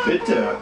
Bitter.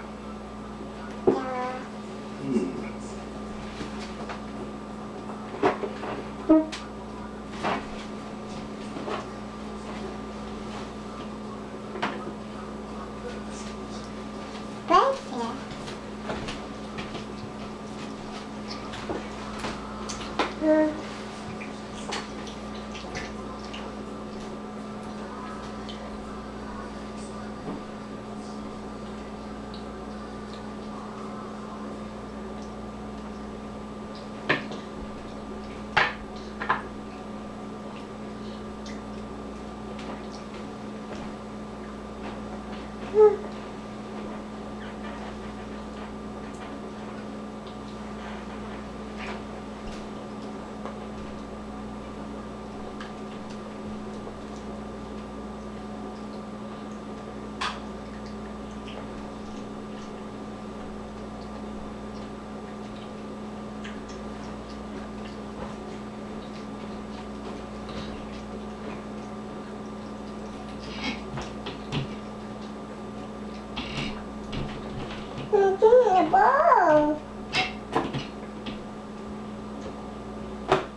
Ball.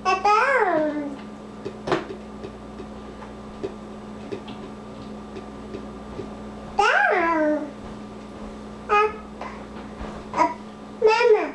A ball. Down. Up. Up. Mama.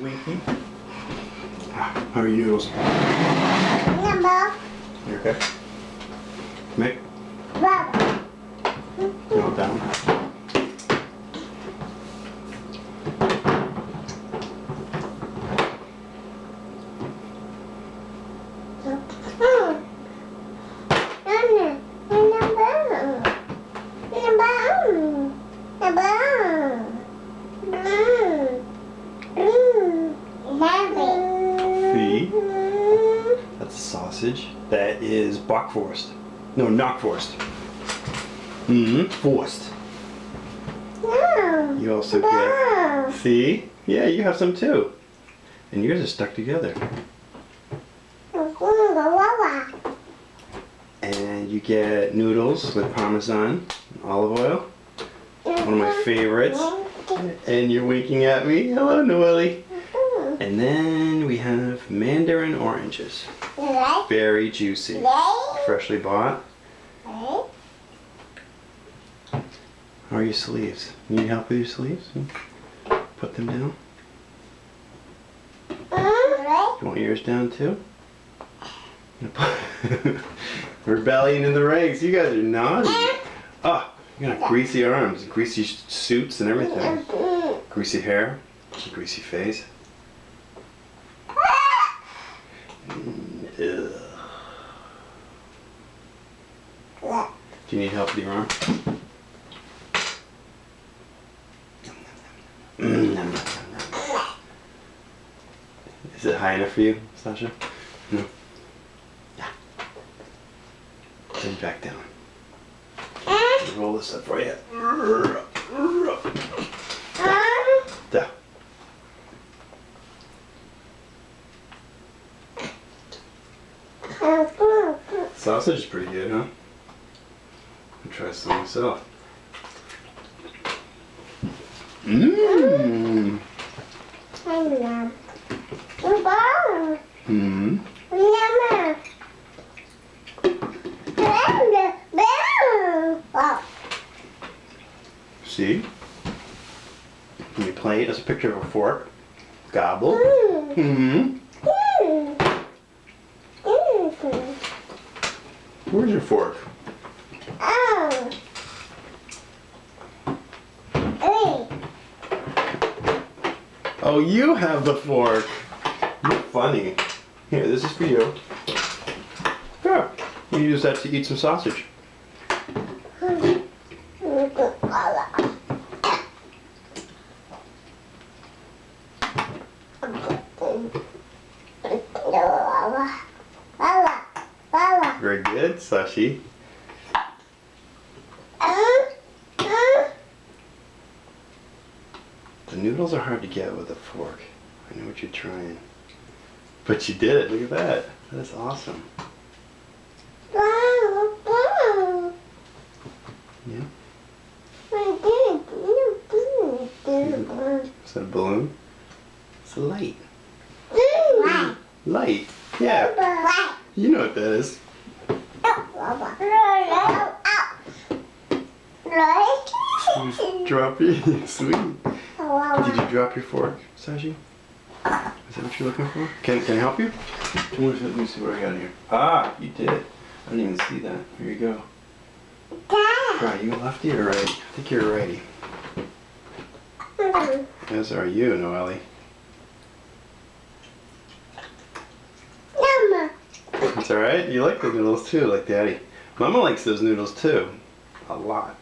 Winky. How are you, Noodles? Number. You okay? Mick? Baba. No, down. Fee. That's a sausage. That is Bockwurst. No, Knockwurst. Forst. You also get Fee. Yeah, you have some too. And yours are stuck together. And you get noodles with Parmesan and olive oil. One of my favorites. And you're winking at me. Hello, Noelle. And then we have mandarin oranges. Very juicy. Freshly bought. How are your sleeves? Need help with your sleeves? Put them down. You want yours down too? Rebellion in the ranks. You guys are naughty. Oh, you got greasy arms, greasy suits and everything. Greasy hair, greasy face. Do you need help with your arm? Is it high enough for you, Sasha? No. Yeah. Then back down. Roll this up for you. There. Sausage is pretty good, huh? I'll try some myself. Mmm. Hmm. See? When you play it as a picture of a fork, gobble. Hmm. Where's your fork? Oh, you have the fork. You're funny. Here, this is for you. Yeah. You use that to eat some sausage. Very good, Sashi. The noodles are hard to get with a fork. I know what you're trying. But you did it. Look at that. That's awesome. Yeah. Is that a balloon? It's a light. Light. Yeah. You know what that is. Drop it. Sweet. Did you drop your fork, Sashi? Is that what you're looking for? Can I help you? Let me see what I got here. Ah, you did. I didn't even see that. Here you go. Right, you lefty or righty? I think you're a righty. As are you, Noelle. It's alright. You like the noodles too, like Daddy. Mama likes those noodles too. A lot.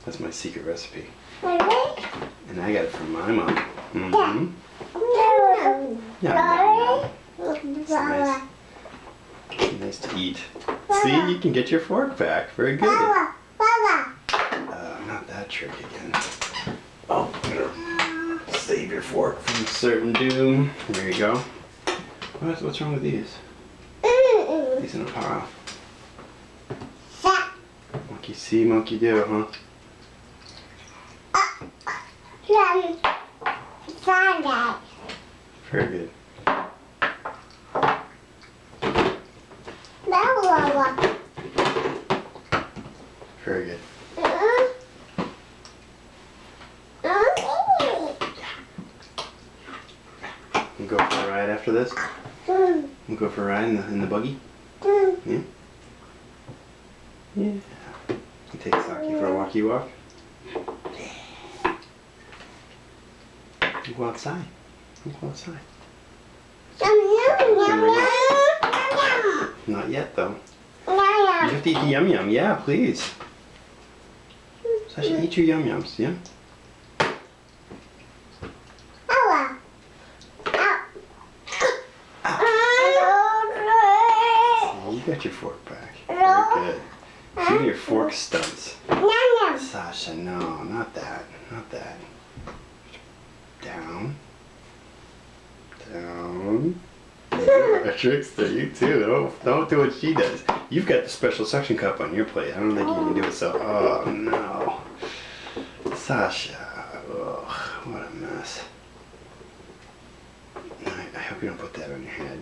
That's my secret recipe. And I got it from my mom. Mm-hmm. Yeah. It's nice. Nice to eat. See, you can get your fork back. Very good. Not that trick again. Oh, save your fork from certain doom. There you go. What's wrong with these? These in a pile. Monkey see, monkey do, huh? Very good. Very good. We'll go for a ride after this? We'll go for a ride in the buggy? Yeah? Yeah. You take Saki for a walkie walk? Go outside. Go outside. Not yet, though. You have to eat the yum yum. Yeah, please. Sasha, eat your yum yums, yeah? You got your fork back. Very good. Do your fork stunts. Sasha, no, not that. Not that. Down. Down. You're a trickster, you too. Don't do what she does. You've got the special suction cup on your plate. I don't think you can do it so. Oh no. Sasha. Ugh, what a mess. I hope you don't put that on your head.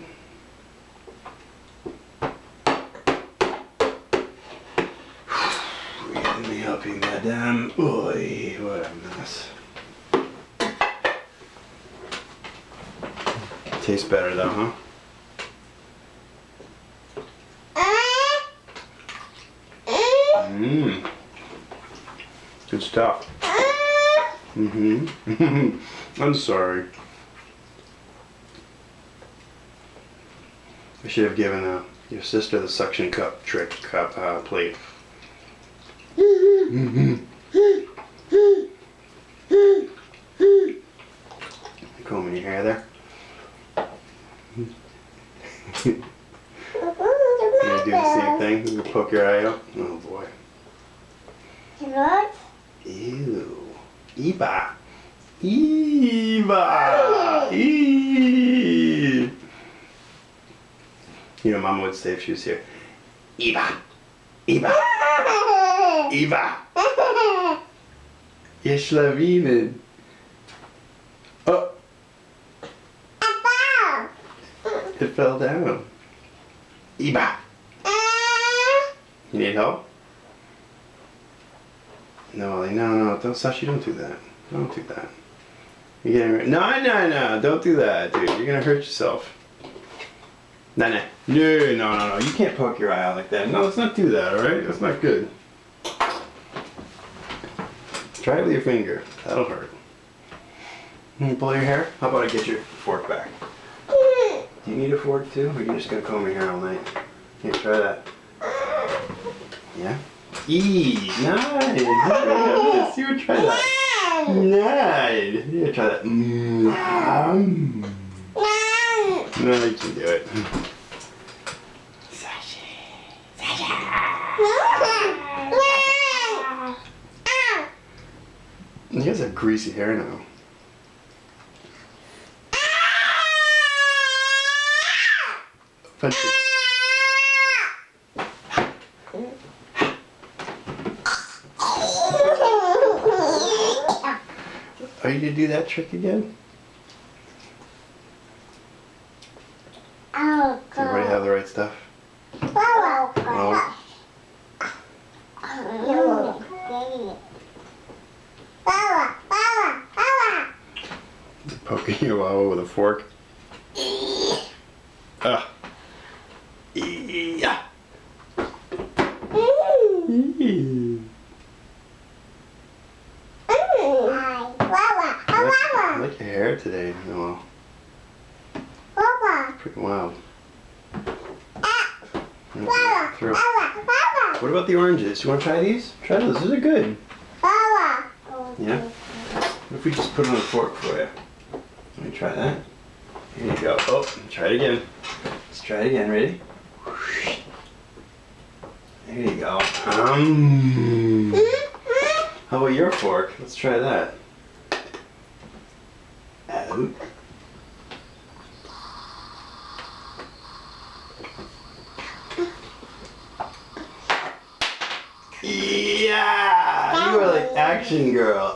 Let me help you, madame. Oy, what a mess. Tastes better though, huh? Mmm. Good stuff. Mm-hmm. I'm sorry. I should have given your sister the suction cup plate. Combing your hair there. You gonna do the same thing? You gonna poke your eye out? Oh boy. What? Ew. Eva. Eva. Eee. You know, Mama would say if she was here. Eva. Eva. Eva. Ihr Schlawinen. Oh, it fell down. Eva. You need help? No, Ollie, no, don't, Sashi, don't do that. Don't do that. You're getting ready. No, don't do that, dude. You're gonna hurt yourself. No. You can't poke your eye out like that. No, let's not do that, alright? That's not good. Try it with your finger. That'll hurt. Can you pull your hair? How about I get your fork back? Do you need a fork too? Or are you just gonna comb your hair all night? Here, try that. Yeah? Nice! Here, try that. Nice! Here, try that. No, you can do it. He has a greasy hair now. Are you gonna do that trick again? Oh, Does everybody have the right stuff? Poking your wawa with a fork. Ah. Yeah. I like your hair today, Noel. Pretty wild. What about the oranges? You want to try these? Try those. Those are good. Yeah? What if we just put on a fork for you? Let me try that. Here you go. Oh, try it again. Let's try it again. Ready? There you go. How about your fork? Let's try that. Out. Yeah! You are like action girl.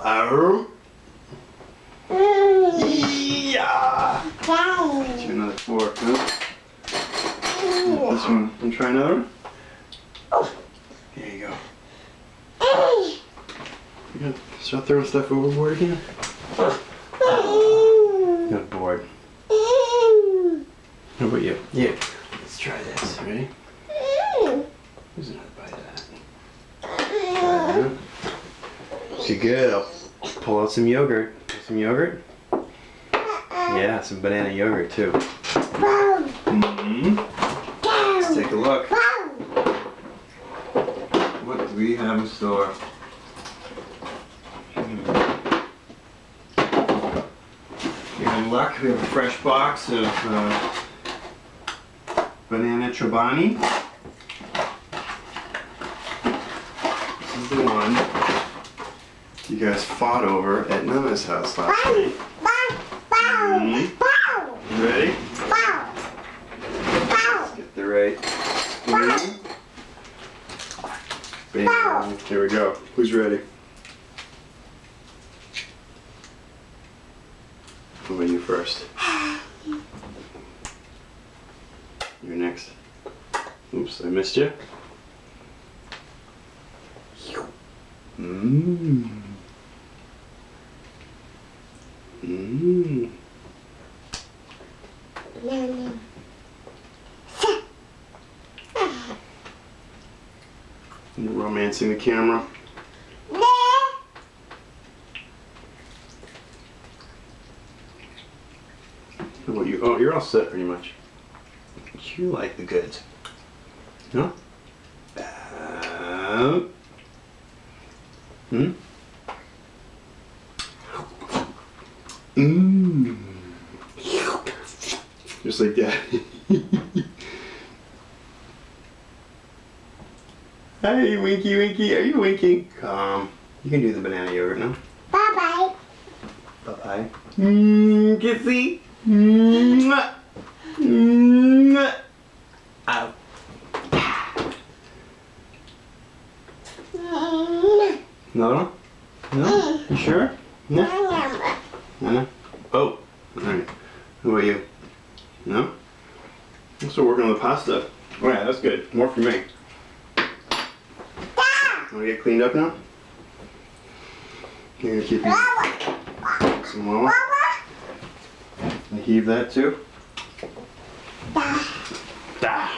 Yeah! Get you another fork, huh? This one. Want to try another one? There you go. You gonna start throwing stuff overboard again? Not bored. How about you? Yeah. Let's try this. Ready? Who's another bite of that? Try that. Okay, good. I'll pull out some yogurt. Some yogurt? Yeah, some banana yogurt too. Let's take a look. What do we have in store? You're in luck. We have a fresh box of banana chobani. This is the one you guys fought over at Nana's house last night. You ready? Let's get the right spoon. Bam. Here we go. Who's ready? Who are you first? You're next. Oops, I missed you. Mmm. Mmm. You're romancing the camera. How about you? Oh, you're all set pretty much. You like the goods. No? Hmm? Mmm. Just like that. Hey, Winky, Winky, are you winking? You can do the banana yogurt now. Bye-bye. Bye-bye. Kissy. Mwah. Mwah. Ow. Another one? No? You sure? No? No? Oh. Alright. Who are you? No? I'm still working on the pasta. Oh yeah, that's good. More for me. Want to get cleaned up now? You're gonna keep eating some more? And heave that too? Da.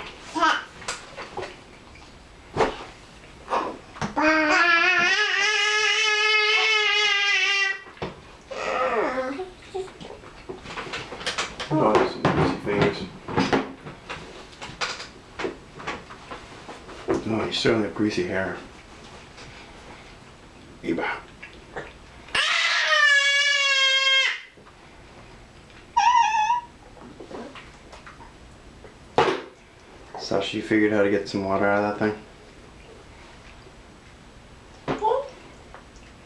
Oh, there's some greasy fingers. Oh, you certainly have greasy hair. Eba. Sasha, you figured how to get some water out of that thing?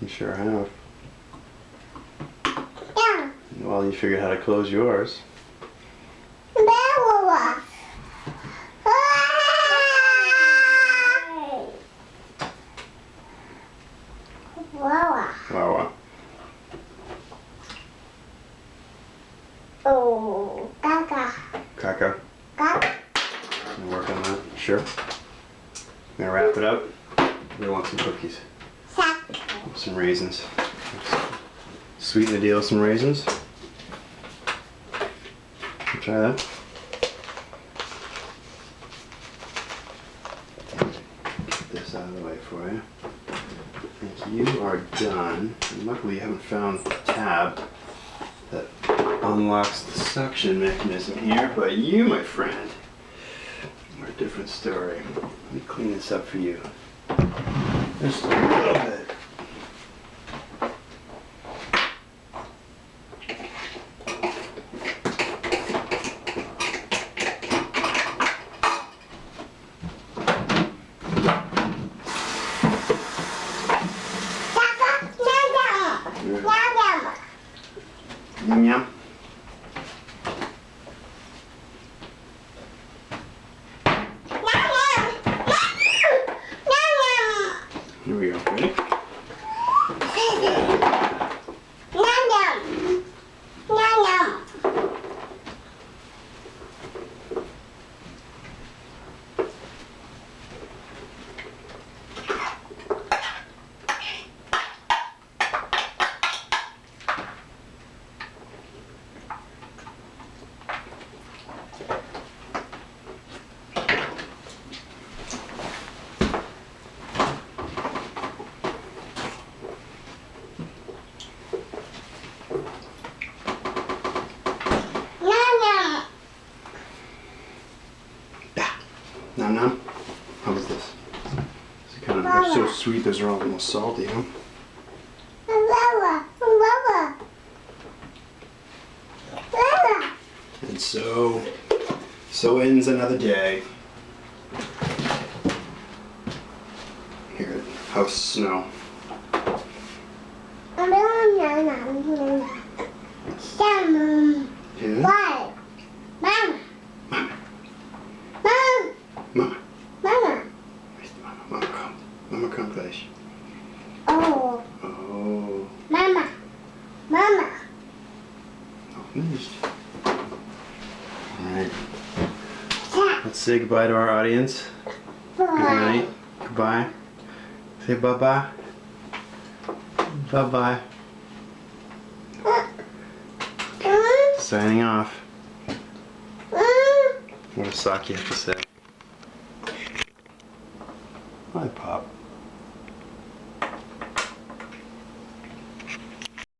You sure have. Well, you figured how to close yours. Wow. Oh, Kaka. Kaka, Kaka. you work on that? Sure. Gonna wrap it up. We want some cookies. Some raisins. Sweeten the deal with some raisins. Try that. Get this out of the way for you. I think you are done. And luckily you haven't found the tab that unlocks the suction mechanism here, but you, my friend, are a different story. Let me clean this up for you. Just a little bit. Yum yum. Here we go. Ready? Nom nom. How was this? It's kind of, they're so sweet, those are almost salty, huh? And so ends another day here at House Snow. Yeah? Why? Mama. Mama. Mama. Mama. Mama. Where's the mama? Mama come. Mama come, guys. Oh. Oh. Mama. Mama. Oh, finished. Alright. Let's say goodbye to our audience. Good night. Goodbye. Say bye-bye. Bye-bye. Signing off. What does Saki have to say? Hi, Pop.